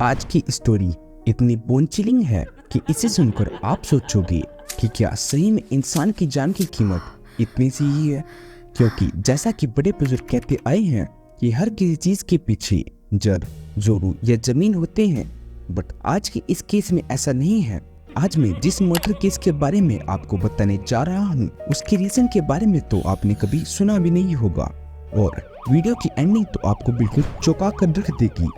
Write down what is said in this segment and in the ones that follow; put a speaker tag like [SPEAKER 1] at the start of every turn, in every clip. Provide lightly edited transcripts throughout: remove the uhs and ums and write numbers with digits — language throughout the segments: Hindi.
[SPEAKER 1] आज की स्टोरी इतनी बोन चिलिंग है कि इसे सुनकर आप सोचोगे कि क्या सही में इंसान की जान की कीमत इतनी सी ही है। क्योंकि जैसा कि बड़े बुजुर्ग कहते आए हैं कि हर किसी चीज के पीछे जड़, जोरू या जमीन होते हैं, बट आज के इस केस में ऐसा नहीं है। आज मैं जिस मर्डर केस के बारे में आपको बताने जा रहा हूँ उसके रीजन के बारे में तो आपने कभी सुना भी नहीं होगा और वीडियो की एंडिंग तो आपको बिल्कुल चौंका कर रख देगी।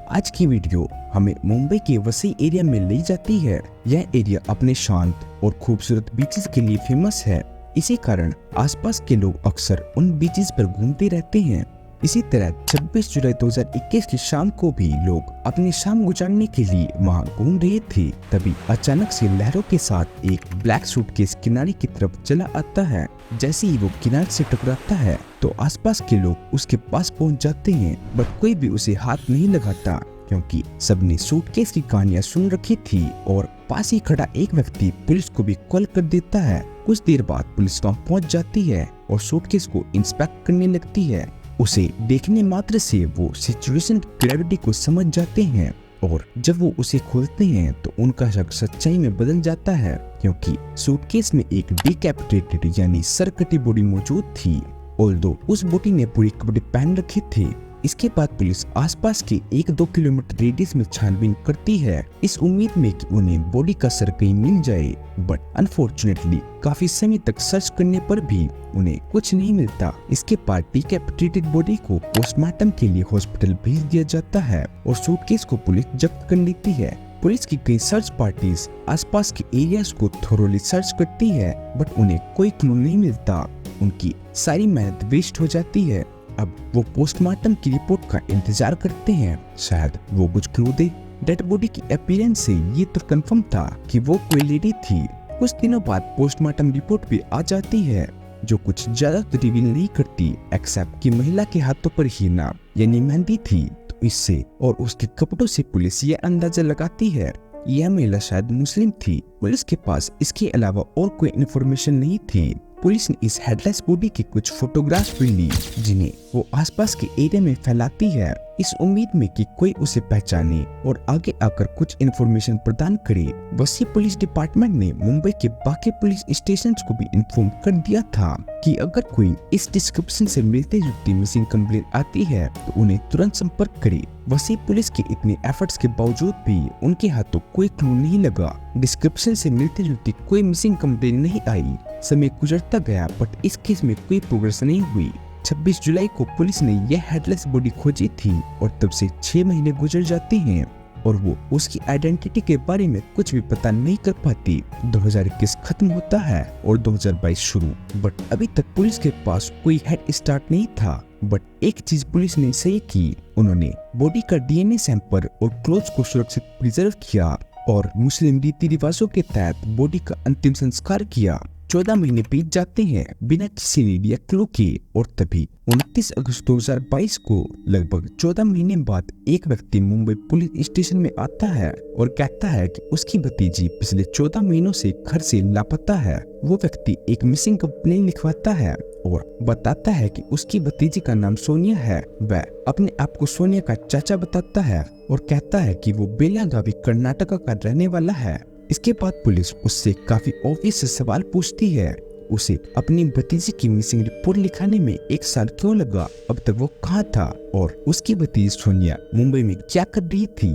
[SPEAKER 1] आज की वीडियो हमें मुंबई के वसी एरिया में ले जाती है। यह एरिया अपने शांत और खूबसूरत बीचेस के लिए फेमस है। इसी कारण आसपास के लोग अक्सर उन बीचेस पर घूमते रहते हैं। इसी तरह 26 जुलाई 2021 की शाम को भी लोग अपनी शाम गुजारने के लिए वहां घूम रहे थे। तभी अचानक से लहरों के साथ एक ब्लैक सूटकेस किनारे की तरफ चला आता है। जैसे ही वो किनारे से टकराता है तो आसपास के लोग उसके पास पहुंच जाते हैं, बट कोई भी उसे हाथ नहीं लगाता क्योंकि सबने सूटकेस की कहानियां सुन रखी थी। और पास ही खड़ा एक व्यक्ति पुलिस को भी कॉल कर देता है। कुछ देर बाद पुलिस वहां पहुंच जाती है और सूटकेस को इंस्पेक्ट करने लगती है। उसे देखने मात्र से वो सिचुएशन की ग्रेविटी को समझ जाते हैं और जब वो उसे खोलते हैं तो उनका शक सच्चाई में बदल जाता है क्योंकि सूटकेस में एक डिकैपिटेटेड यानी सर कटी बॉडी मौजूद थी। ऑल्दो उस बॉडी ने पूरे कपड़े पहन रखे थे। इसके बाद पुलिस आसपास के 1-2 किलोमीटर रेडियस में छानबीन करती है इस उम्मीद में कि उन्हें बॉडी का सर कहीं मिल जाए, बट अनफॉर्चुनेटली काफी समय तक सर्च करने पर भी उन्हें कुछ नहीं मिलता। इसके बाद डिकैपिटेटेड बॉडी को पोस्टमार्टम के लिए हॉस्पिटल भेज दिया जाता है और सूटकेस को पुलिस जब्त कर लेती है। पुलिस की कई सर्च पार्टीज आसपास के एरियाज को थोरोली सर्च करती है, बट उन्हें कोई क्लू नहीं मिलता। उनकी सारी मेहनत वेस्ट हो जाती है। अब वो पोस्टमार्टम की रिपोर्ट का इंतजार करते हैं, शायद वो कुछ क्लू दे। डेड बॉडी की अपीयरेंस से ये तो कंफर्म था कि वो कोई लेडी थी। कुछ दिनों बाद पोस्टमार्टम रिपोर्ट भी आ जाती है जो कुछ ज्यादा तो रिवील नहीं करती एक्सेप्ट कि महिला के हाथों पर ही नाम यानी मेहंदी थी। तो इससे और उसके कपड़ों से पुलिस ये अंदाजा लगाती है यह महिला शायद मुस्लिम थी। पुलिस के पास इसके अलावा और कोई इन्फॉर्मेशन नहीं थी। पुलिस ने इस हेडलेस बॉडी के कुछ फोटोग्राफ्स भी ली जिन्हें वो आसपास के एरिया में फैलाती है इस उम्मीद में कि कोई उसे पहचाने और आगे आकर कुछ इन्फॉर्मेशन प्रदान करे। वसी पुलिस डिपार्टमेंट ने मुंबई के बाकी पुलिस स्टेशंस को भी इन्फॉर्म कर दिया था कि अगर कोई इस डिस्क्रिप्शन से मिलते जुलती मिसिंग कंप्लेंट आती है तो उन्हें तुरंत संपर्क करे। वसी पुलिस के इतने एफर्ट्स के बावजूद भी उनके हाथों कोई क्लू नहीं लगा। डिस्क्रिप्शन से मिलती जुलती कोई मिसिंग कंप्लेंट नहीं आई। समय गुजरता गया बट इस केस में कोई प्रोग्रेस नहीं हुई। 26 जुलाई को पुलिस ने यह हेडलेस बॉडी खोजी थी और तब से 6 महीने गुजर जाते हैं और वो उसकी आइडेंटिटी के बारे में कुछ भी पता नहीं कर पाती। 2021 खत्म होता है और 2022 शुरू, बट अभी तक पुलिस के पास कोई हेड स्टार्ट नहीं था। बट एक चीज पुलिस ने सही की, उन्होंने बॉडी का डीएनए सैंपल और क्लोथ्स को सुरक्षित प्रिजर्व किया और मुस्लिम रीति रिवाजों के तहत बॉडी का अंतिम संस्कार किया। 14 महीने बीत जाते हैं बिना किसी लीड या क्लू के और तभी 29 अगस्त 2022 को लगभग 14 महीने बाद एक व्यक्ति मुंबई पुलिस स्टेशन में आता है और कहता है कि उसकी भतीजी पिछले 14 महीनों से घर से लापता है। वो व्यक्ति एक मिसिंग कंप्लेंट लिखवाता है और बताता है कि उसकी भतीजी का नाम सोनिया है। वह अपने आप को सोनिया का चाचा बताता है और कहता है कि वो बेलागावी कर्नाटका का रहने वाला है। इसके बाद पुलिस उससे काफी ऑब्वियस सवाल पूछती है, उसे अपनी भतीजी की मिसिंग रिपोर्ट लिखाने में 1 साल क्यों लगा, अब तक वो कहाँ था और उसकी भतीजी सोनिया मुंबई में क्या कर रही थी।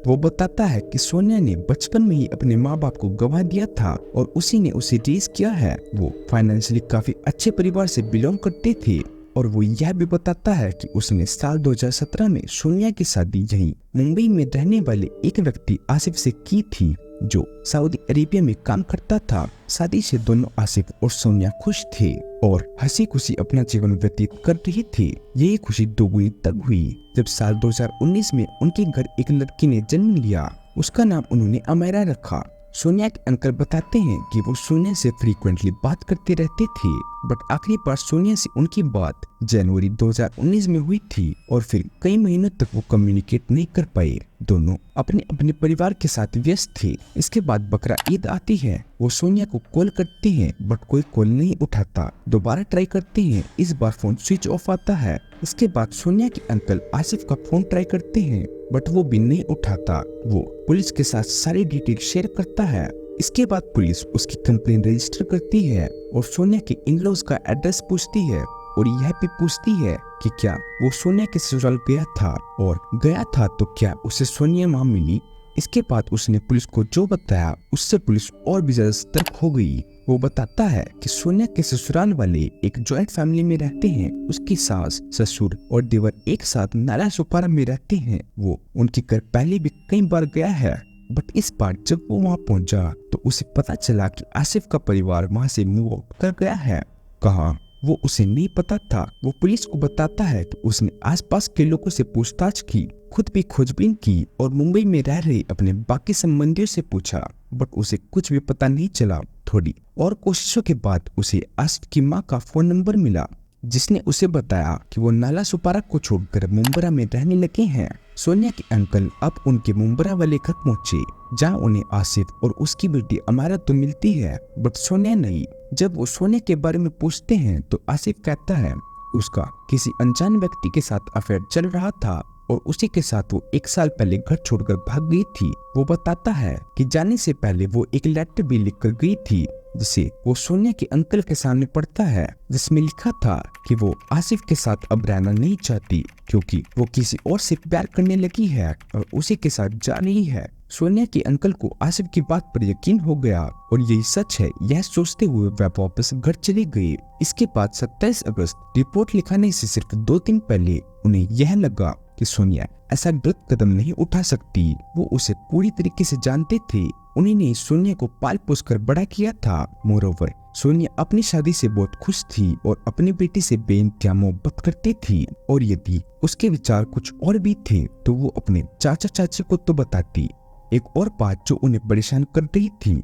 [SPEAKER 1] वो बताता है कि सोनिया ने बचपन में ही अपने माँ बाप को गंवा दिया था और उसी ने उसे रेज किया है। वो फाइनेंशियली काफी अच्छे परिवार से बिलोंग करते थे और वो यह भी बताता है कि उसने साल 2017 में सोनिया की शादी यहीं मुंबई में रहने वाले एक व्यक्ति आसिफ से की थी जो सऊदी अरेबिया में काम करता था। शादी से दोनों आसिफ और सोनिया खुश थे और हंसी खुशी अपना जीवन व्यतीत कर रही थी। यही खुशी दोगुनी तब हुई जब साल 2019 में उनके घर एक लड़की ने जन्म लिया। उसका नाम उन्होंने अमेरा रखा। सोनिया के अंकल बताते हैं कि वो सोनिया से फ्रीक्वेंटली बात करते रहते थे, बट आखिरी बार सोनिया से उनकी बात जनवरी 2019 में हुई थी और फिर कई महीनों तक वो कम्युनिकेट नहीं कर पाए। दोनों अपने अपने परिवार के साथ व्यस्त थे। इसके बाद बकरा ईद आती है। वो सोनिया को कॉल करते हैं बट कोई कॉल नहीं उठाता। दोबारा ट्राई करते हैं, इस बार फोन स्विच ऑफ आता है। इसके बाद सोनिया के अंकल आसिफ का फोन ट्राई करते हैं बट वो भी नहीं उठाता। वो पुलिस के साथ सारी डिटेल शेयर करता है। इसके बाद पुलिस उसकी कंप्लेन रजिस्टर करती है और सोनिया के इन-लॉज का एड्रेस पूछती है और यह भी पूछती है कि क्या वो सोनिया के ससुराल गया था और गया था तो क्या उसे सोनिया वहां मिली। इसके बाद उसने पुलिस को जो बताया उससे पुलिस और भी ज्यादा सतर्क हो गई। वो बताता है कि सोनिया के ससुराल वाले एक जॉइंट फैमिली में रहते हैं। उसकी सास, ससुर और देवर एक साथ नाला सुपारा में रहते हैं। वो उनके घर पहले भी कई बार गया है बट इस बार जब वो वहां पहुंचा तो उसे पता चला कि आसिफ का परिवार वहां से मूव आउट कर गया है। कहाँ वो उसे नहीं पता था। वो पुलिस को बताता है कि उसने आसपास के लोगों से पूछताछ की, खुद भी खोजबीन की और मुंबई में रह रहे अपने बाकी संबंधियों से पूछा बट उसे कुछ भी पता नहीं चला। थोड़ी और कोशिशों के बाद उसे आसिफ की मां का फोन नंबर मिला जिसने उसे बताया कि वो नाला सुपारा को छोड़कर मुंबरा में रहने लगे हैं। सोनिया के अंकल अब उनके मुंबरा वाले घर पहुंचे जहां उन्हें आसिफ और उसकी बेटी अमारा तो मिलती है बट सोनिया नहीं। जब वो सोनिया के बारे में पूछते हैं तो आसिफ कहता है उसका किसी अनजान व्यक्ति के साथ अफेयर चल रहा था और उसी के साथ वो 1 साल पहले घर छोड़कर भाग गई थी। वो बताता है कि जाने से पहले वो एक लेटर भी लिखकर गई थी जिसे वो सोनिया के अंकल के सामने पढ़ता है जिसमें लिखा था कि वो आसिफ के साथ अब रहना नहीं चाहती क्योंकि वो किसी और से प्यार करने लगी है और उसी के साथ जा रही है। सोनिया के अंकल को आसिफ की बात पर यकीन हो गया और यही सच है यह सोचते हुए वह वापस घर चले गए। इसके बाद 27 अगस्त रिपोर्ट लिखाने से सिर्फ 2 दिन पहले उन्हें यह लगा कि सोनिया ऐसा गलत कदम नहीं उठा सकती। वो उसे पूरी तरीके से जानते थे। उन्होंने सोनिया को पाल पोस कर बड़ा किया था। मोरोवर सोनिया अपनी शादी से बहुत खुश थी और अपनी बेटी से बेइंतहा मोहब्बत करती थी और यदि उसके विचार कुछ और भी थे तो वो अपने चाचा चाची को तो बताती। एक और बात जो उन्हें परेशान कर रही थी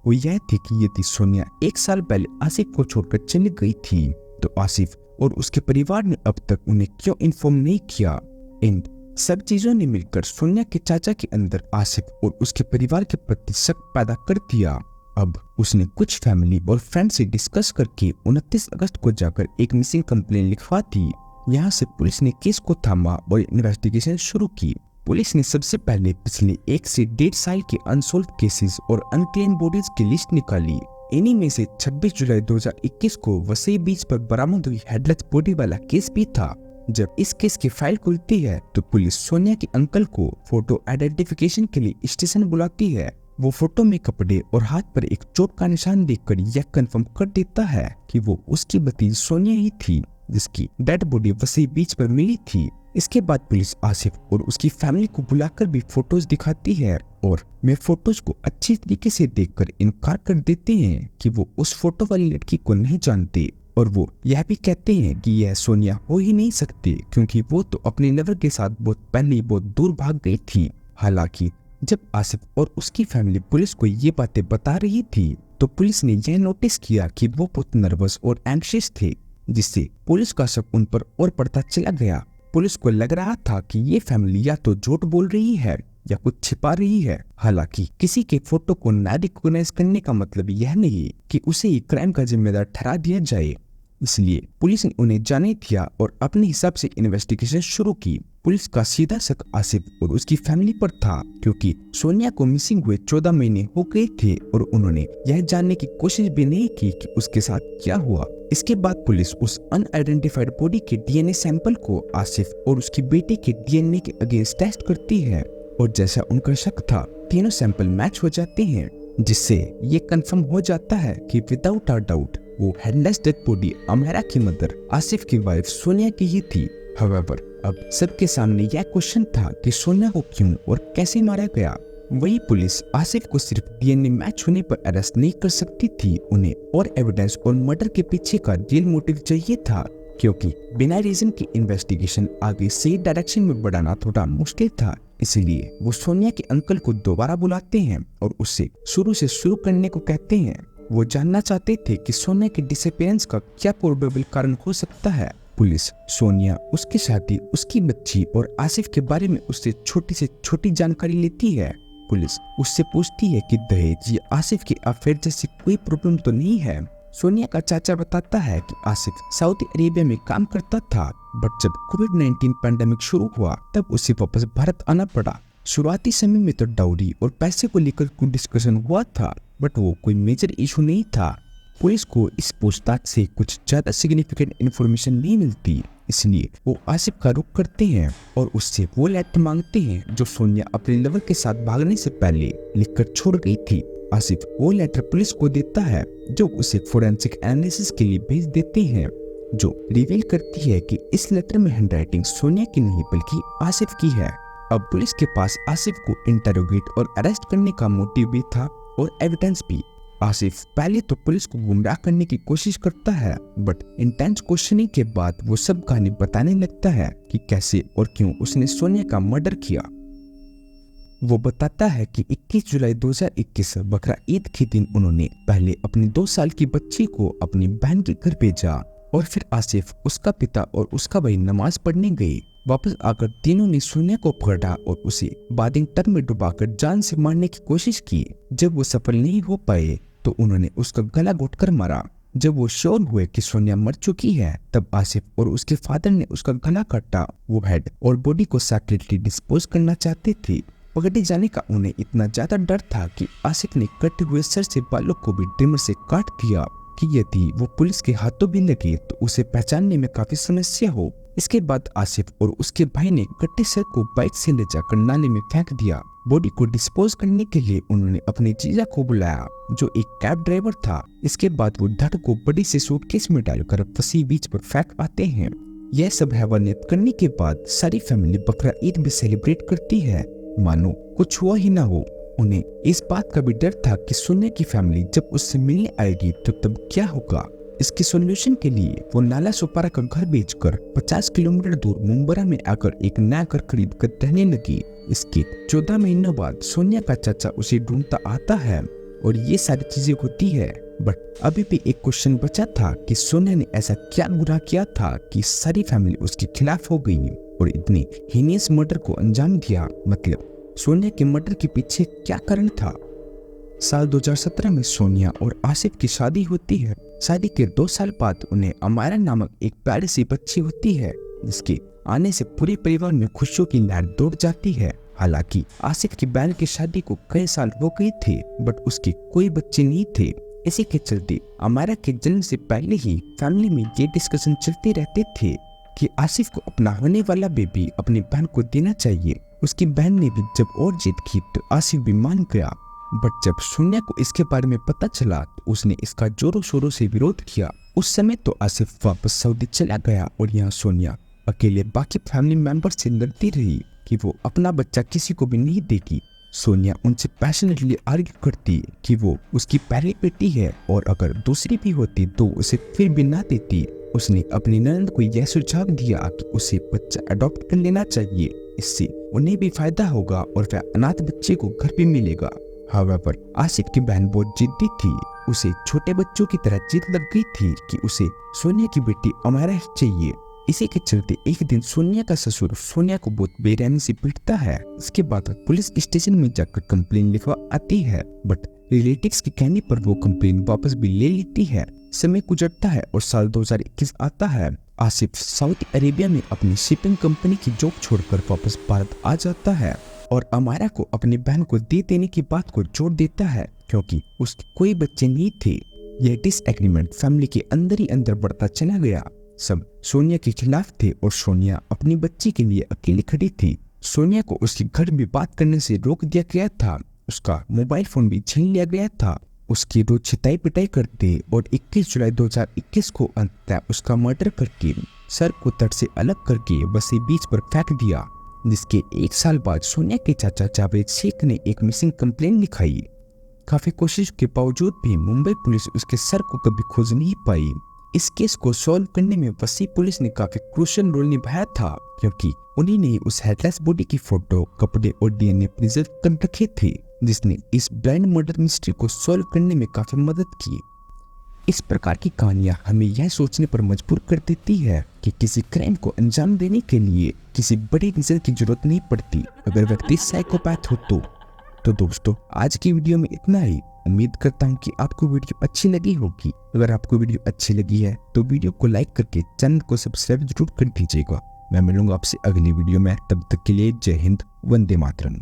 [SPEAKER 1] वो यह थी कि यदि सोनिया 1 साल पहले आसिफ को छोड़कर चली गई थी तो आसिफ और उसके परिवार ने अब तक उन्हें क्यों इन्फॉर्म नहीं किया। इन सब चीजों ने मिलकर सोनिया के चाचा के अंदर आसिफ और उसके परिवार के प्रति शक पैदा कर दिया। अब उसने कुछ फैमिली और फ्रेंड से डिस्कस करके 29 अगस्त को जाकर एक मिसिंग कंप्लेन लिखवा दी। यहाँ से पुलिस ने केस को थामा और इन्वेस्टिगेशन शुरू की। पुलिस ने सबसे पहले पिछले 1 से 1.5 साल के अनसॉल्व केसेस और अनक्लेम्ड बॉडीज की लिस्ट निकाली। इन्हीं में से 26 जुलाई 2021 को वसई बीच पर बरामद हुई हेडलेस बॉडी वाला केस भी था। जब इस केस की फाइल खुलती है तो पुलिस सोनिया के अंकल को फोटो आइडेंटिफिकेशन के लिए स्टेशन बुलाती है। वो फोटो में कपड़े और हाथ पर एक चोट का निशान देखकर यह कंफर्म कर देता है कि वो उसकी भतीजी सोनिया ही थी जिसकी डेड बॉडी वसई बीच पर मिली थी। इसके बाद पुलिस आसिफ और उसकी फैमिली को बुलाकर भी फोटोज दिखाती है और वे फोटोज को अच्छी तरीके से देखकर इनकार कर देते हैं कि वो उस फोटो वाली लड़की को नहीं जानते और वो यह भी कहते हैं कि यह सोनिया हो ही नहीं सकती क्योंकि वो तो अपने लवर के साथ बहुत पहले बहुत दूर भाग गई थी। हालांकि जब आसिफ और उसकी फैमिली पुलिस को ये बातें बता रही थी तो पुलिस ने यह नोटिस किया कि वो बहुत नर्वस और एंग्शियस थे जिससे पुलिस का शक उन पर और बढ़ता चला गया। पुलिस को लग रहा था कि ये फैमिली या तो झूठ बोल रही है या कुछ छिपा रही है। हालांकि किसी के फोटो को ना रिकॉग्नाइज करने का मतलब यह नहीं कि उसे ही क्राइम का जिम्मेदार ठहरा दिया जाए। इसलिए पुलिस ने उन्हें जाने दिया और अपने हिसाब से इन्वेस्टिगेशन शुरू की। पुलिस का सीधा शक आसिफ और उसकी फैमिली पर था क्योंकि सोनिया को मिसिंग हुए 14 महीने हो गए थे और उन्होंने यह जानने की कोशिश भी नहीं की कि उसके साथ क्या हुआ। इसके बाद पुलिस उस अनआइडेंटिफाइड बॉडी के डीएनए सैंपल को आसिफ और उसकी बेटी के डीएनए के अगेंस्ट टेस्ट करती है और जैसा उनका शक था तीनों सैंपल मैच हो जाते हैं जिससे ये कंफर्म हो जाता है कि विदाउट अ डाउट वो हेडलेस डेड बॉडी अमेरा की मदर आसिफ की वाइफ सोनिया की ही थी। हाउएवर अब सबके सामने यह क्वेश्चन था कि सोनिया को क्यों और कैसे मारा गया। वही पुलिस आसिफ को सिर्फ डीएनए मैच होने पर अरेस्ट नहीं कर सकती थी, उन्हें और एविडेंस और मर्डर के पीछे का रियल मोटिव चाहिए था क्योंकि बिना रीजन की इन्वेस्टिगेशन आगे सही डायरेक्शन में बढ़ाना थोड़ा मुश्किल था। इसलिए वो सोनिया के अंकल को दोबारा बुलाते हैं और उससे शुरू करने को कहते हैं। वो जानना चाहते थे कि सोनिया के डिसअपीयरेंस का क्या प्रोबेबल कारण हो सकता है। पुलिस सोनिया, उसकी शादी, उसकी बच्ची और आसिफ के बारे में उससे छोटी से छोटी जानकारी लेती है। पुलिस उससे पूछती है कि दहेज या आसिफ के अफेयर जैसी कोई प्रॉब्लम तो नहीं है। सोनिया का चाचा बताता है कि आसिफ सऊदी अरेबिया में काम करता था, बट जब कोविड-19 पैंडेमिक शुरू हुआ तब उसे वापस भारत आना पड़ा। शुरुआती समय में तो डाउरी और पैसे को लेकर कुछ डिस्कशन हुआ था, बट वो कोई मेजर इशू नहीं था। पुलिस को इस पूछताछ से कुछ ज्यादा सिग्निफिकेंट इन्फॉर्मेशन नहीं मिलती, इसलिए वो आसिफ का रुख करते हैं और उससे वो लेटर मांगते हैं जो सोनिया अपने लवर के साथ भागने से पहले लिखकर छोड़ गई थी। आसिफ वो लेटर पुलिस को देता है, जो उसे फोरेंसिक एनालिसिस के लिए भेज देते हैं, जो रिवील करती है कि इस लेटर में हैंडराइटिंग सोनिया की नहीं बल्कि आसिफ की है। अब पुलिस के पास आसिफ को इंटरोगेट और अरेस्ट करने का मोटिव भी था और एविडेंस भी। आसिफ पहले तो पुलिस को गुमराह करने की कोशिश करता है, बट इंटेंस क्वेश्चनिंग के बाद वो सब कहानी बताने लगता है कि कैसे और क्यों उसने सोनिया का मर्डर किया। वो बताता है कि 21 जुलाई 2021 बकरा ईद के दिन उन्होंने पहले अपनी 2 साल की बच्ची को अपनी बहन के घर भेजा और फिर आसिफ, उसका पिता और उसका भाई नमाज पढ़ने गए। वापस आकर तीनों ने सोनिया को पकड़ा और उसे बाथिंग टब में डुबाकर जान से मारने की कोशिश की। जब वो सफल नहीं हो पाए तो उन्होंने उसका गला घोंटकर मारा। जब वो श्योर हुए कि सोनिया मर चुकी है तब आसिफ और उसके फादर ने उसका गला काटा। वो हेड और बॉडी को सेपरेटली डिस्पोज करना चाहते थे। पकड़े जाने का उन्हें इतना ज्यादा डर था कि आसिफ ने कटे हुए सर से बालों को भी ट्रिमर से काट दिया कि यदि वो पुलिस के हाथों भी लगे तो उसे पहचानने में काफी समस्या हो। इसके बाद आसिफ और उसके भाई ने कटे सर को बाइक से ले जाकर नाले में फेंक दिया। बॉडी को डिस्पोज करने के लिए उन्होंने अपने जीजा को बुलाया, जो एक कैब ड्राइवर था। इसके बाद वो धड़ को बड़ी से सूटकेस में डालकर फंसी बीच पर फेंक आते हैं। यह सब हैवानियत करने के बाद सारी फैमिली बकरा ईद भी सेलिब्रेट करती है, मानो कुछ हुआ ही ना हो। उन्हें इस बात का भी डर था कि सोनिया की फैमिली जब उससे मिलने आएगी तो तब क्या होगा। इसके सॉल्यूशन के लिए वो नाला सोपारा का घर बेचकर 50 किलोमीटर दूर मुंबरा में आकर एक नया घर खरीद कर रहने लगी। इसके 14 महीनों बाद सोनिया का चाचा उसे ढूंढता आता है और ये सारी चीजें होती है। बट अभी भी एक क्वेश्चन बचा था कि सोनिया ने ऐसा क्या बुरा किया था कि सारी फैमिली उसके खिलाफ हो गई और इतने हीनियस मर्डर को अंजाम दिया। मतलब सोनिया के मर्डर के पीछे क्या कारण था। साल 2017 में सोनिया और आसिफ की शादी होती है। शादी के 2 साल बाद उन्हें अमायरा नामक एक प्यारी सी बच्ची होती है, जिसके आने से पूरे परिवार में खुशियों की लहर दौड़ जाती है। हालांकि आसिफ की बहन की शादी को कई साल हो गए थे, बट उसके कोई बच्चे नहीं थे। इसी के चलते अमायरा के जन्म से पहले ही फैमिली में ये डिस्कशन चलते रहते थे कि आसिफ को अपना होने वाला बेबी अपनी बहन को देना चाहिए। उसकी बहन ने भी जब और जिद की तो आसिफ भी मान गया। बट जब सोनिया को इसके बारे में पता चला तो उसने इसका जोरों शोरों से विरोध किया। उस समय तो आसिफ वापस सऊदी चला गया और यहाँ सोनिया अकेले बाकी फैमिली मेंबर से लड़ती रही कि वो अपना बच्चा किसी को भी नहीं देगी। सोनिया उनसे पैशनेटली आर्ग्यू करती कि वो उसकी पहली बेटी है और अगर दूसरी भी होती तो उसे फिर भी ना देती। उसने अपनी ननद को यह सुझाव दिया कि उसे बच्चा अडॉप्ट कर लेना चाहिए, इससे उन्हें भी फायदा होगा और वह अनाथ बच्चे को घर भी मिलेगा। हाउएवर आसिफ की बहन बहुत जिद्दी थी। उसे छोटे बच्चों की तरह जिद लग गई थी कि उसे सोनिया की बेटी अमायरा ही चाहिए। इसी के चलते एक दिन सोनिया का ससुर सोनिया को बहुत बेरहमी से पीटता है। इसके बाद पुलिस स्टेशन में जाकर कंप्लेन लिखवा आती है, बट रिलेटिव्स के कहने पर वो कंप्लेन वापस भी ले लेती है। समय गुजरता है और साल 2021 आता है। आसिफ सऊदी अरेबिया में अपनी शिपिंग कंपनी की जॉब छोड़कर वापस भारत आ जाता है और अमायरा को अपनी बहन को दे देने की बात को जोड़ देता है, क्योंकि उसके कोई बच्चे नहीं थे। यह डिसएग्रीमेंट फैमिली के अंदर ही अंदर बढ़ता चला गया। सब सोनिया के खिलाफ थे और सोनिया अपनी बच्ची के लिए अकेली खड़ी थी। सोनिया को उसके घर में बात करने से रोक दिया गया था। उसका मोबाइल फोन भी छीन लिया गया था। उसकी रोज छिताई पिटाई करते और 21 जुलाई 2021 को अंततः उसका मर्डर करके सर को तट से अलग करके बसे बीच पर फेंक दिया। जिसके 1 साल बाद सोनिया के चाचा जावेद शेख ने एक मिसिंग कंप्लेन लिखाई। काफी कोशिश के बावजूद भी मुंबई पुलिस उसके सर को कभी खोज नहीं पाई। इस केस को सॉल्व करने में वसी पुलिस ने काफी क्रूशियल रोल निभाया था, क्योंकि उन्हीं ने उस हेडलेस बॉडी की फोटो, कपड़े और डीएनए प्रिजर्व कर रखे थे, जिसने इस ब्लाइंड मर्डर मिस्ट्री को सॉल्व करने में काफी मदद की। इस प्रकार की कहानियां हमें यह सोचने पर मजबूर कर देती है कि किसी क्राइम को अंजाम देने के लिए किसी बड़े रीजन की जरूरत नहीं पड़ती अगर व्यक्ति साइकोपैथ हो तो दोस्तों आज की वीडियो में इतना ही। उम्मीद करता हूँ कि आपको वीडियो अच्छी लगी होगी। अगर आपको वीडियो अच्छी लगी है तो वीडियो को लाइक करके चैनल को सब्सक्राइब जरूर कर दीजिएगा। मैं मिलूंगा आपसे अगली वीडियो में, तब तक के लिए जय हिंद, वंदे मातरम।